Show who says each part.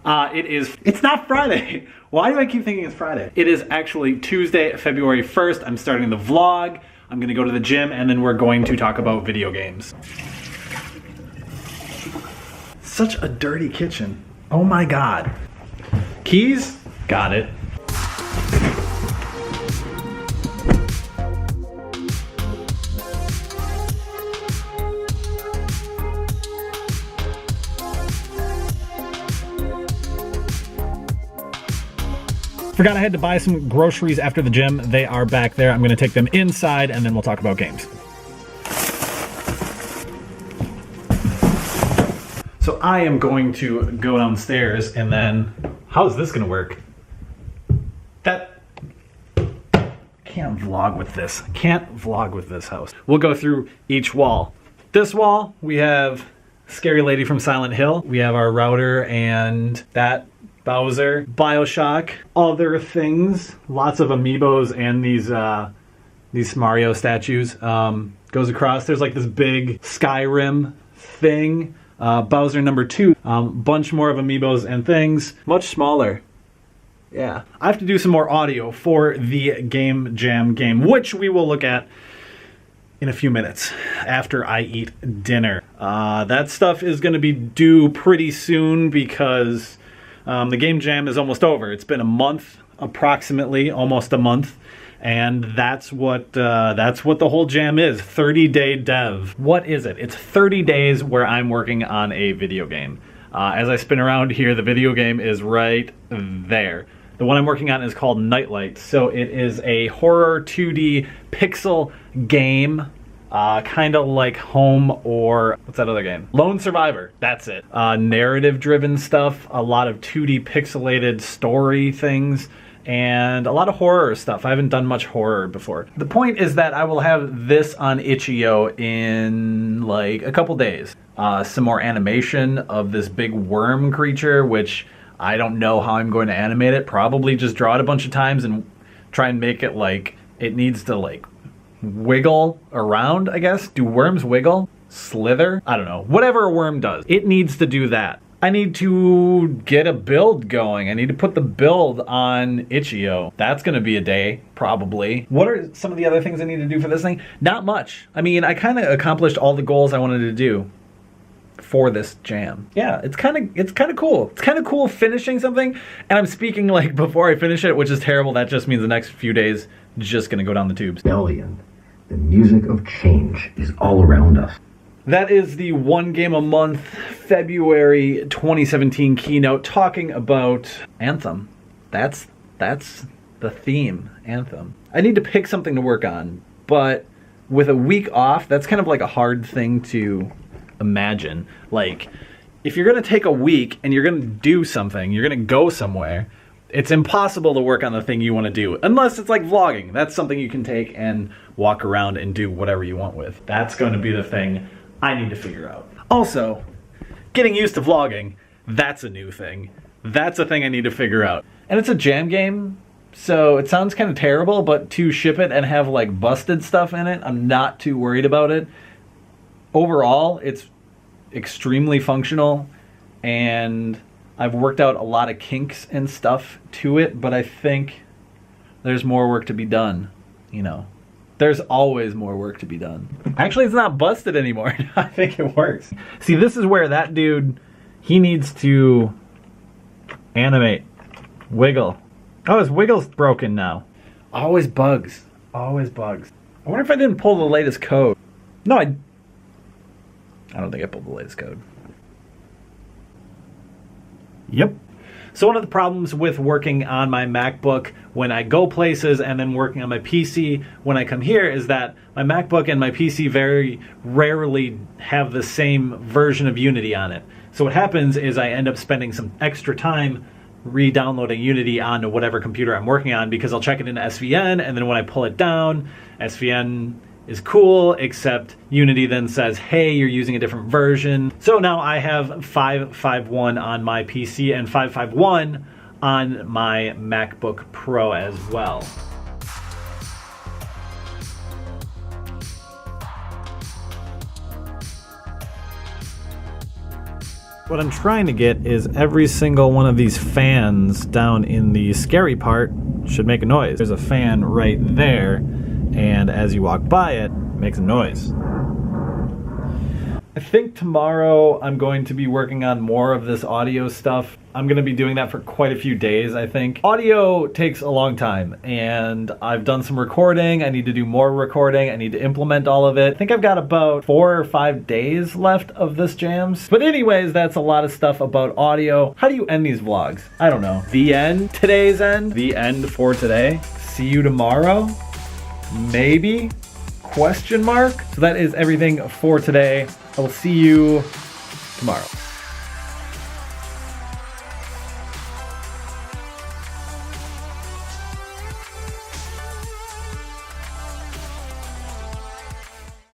Speaker 1: It's not Friday. Why do I keep thinking it's Friday? It is actually Tuesday, February 1st. I'm starting the vlog. I'm gonna go to the gym and then we're going to talk about video games. Such a dirty kitchen. Oh my God. Keys? Got it. Forgot I had to buy some groceries after the gym. They are back there. I'm gonna take them inside and then we'll talk about games. So I am going to go downstairs and then, how's this gonna work? Can't vlog with this. Can't vlog with this house. We'll go through each wall. This wall, we have Scary Lady from Silent Hill. We have our router and that Bowser, BioShock, other things, lots of amiibos and these Mario statues. Goes across, there's like this big Skyrim thing. Bowser number 2, bunch more of amiibos and things, much smaller. Yeah. I have to do some more audio for the Game Jam game, which we will look at in a few minutes after I eat dinner. That stuff is going to be due pretty soon because the Game Jam is almost over. It's been a month, approximately, almost a month, and that's what the whole jam is. 30-day dev. What is it? It's 30 days where I'm working on a video game. As I spin around here, the video game is right there. The one I'm working on is called Nightlight. So it is a horror 2D pixel game. Kind of like Home or, what's that other game? Lone Survivor, that's it. Narrative-driven stuff, a lot of 2D pixelated story things, and a lot of horror stuff. I haven't done much horror before. The point is that I will have this on Itch.io in like a couple days. Some more animation of this big worm creature, which I don't know how I'm going to animate it. Probably just draw it a bunch of times and try and make it like, it needs to like wiggle around, I guess. Do worms wiggle? Slither? I don't know. Whatever a worm does, it needs to do that. I need to get a build going. I need to put the build on Itch.io. That's gonna be a day, probably. What are some of the other things I need to do for this thing? Not much. I mean, I kind of accomplished all the goals I wanted to do for this jam. Yeah, it's kind of cool. It's kind of cool finishing something, and I'm speaking like before I finish it, which is terrible. That just means the next few days just gonna go down the tubes.
Speaker 2: Rebellion. The music of change is all around us.
Speaker 1: That is the One Game a Month February 2017 keynote talking about Anthem. That's the theme, Anthem. I need to pick something to work on, but with a week off, that's kind of like a hard thing to imagine. Like, if you're gonna take a week and you're gonna do something, you're gonna go somewhere, it's impossible to work on the thing you want to do, unless it's like vlogging. That's something you can take and walk around and do whatever you want with. That's going to be the thing I need to figure out. Also, getting used to vlogging, that's a new thing. That's a thing I need to figure out. And it's a jam game, so it sounds kind of terrible, but to ship it and have like busted stuff in it, I'm not too worried about it. Overall, it's extremely functional, and I've worked out a lot of kinks and stuff to it, but I think there's more work to be done, you know. There's always more work to be done. Actually, it's not busted anymore. I think it works. See, this is where that dude, he needs to animate, wiggle. Oh, his wiggle's broken now. Always bugs. Always bugs. I wonder if I didn't pull the latest code. No, I don't think I pulled the latest code. Yep. So one of the problems with working on my MacBook when I go places and then working on my PC when I come here is that my MacBook and my PC very rarely have the same version of Unity on it. So what happens is I end up spending some extra time re-downloading Unity onto whatever computer I'm working on because I'll check it into SVN, and then when I pull it down, SVN is cool, except Unity then says, hey, you're using a different version. So now I have 5.5.1 on my PC and 5.5.1 on my MacBook Pro as well. What I'm trying to get is every single one of these fans down in the scary part should make a noise. There's a fan right there, and as you walk by it, it makes a noise. I think tomorrow I'm going to be working on more of this audio stuff. I'm going to be doing that for quite a few days, I think. Audio takes a long time, and I've done some recording. I need to do more recording. I need to implement all of it. I think I've got about 4 or 5 days left of this jams. But anyways, that's a lot of stuff about audio. How do you end these vlogs? I don't know. The end? Today's end? The end for today? See you tomorrow? Maybe? Question mark? So that is everything for today. I will see you tomorrow.